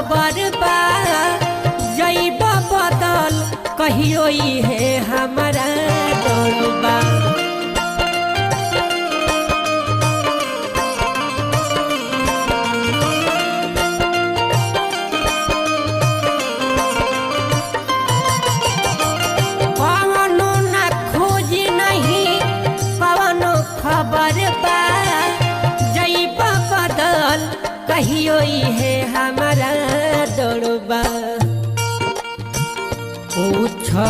खबर बा जइब बदल कहियो है हमारा डरबा। कवनो ना खोज नहीं कवनो खबर बा जइब बदल कहियो है हमारा डरबा। पूछो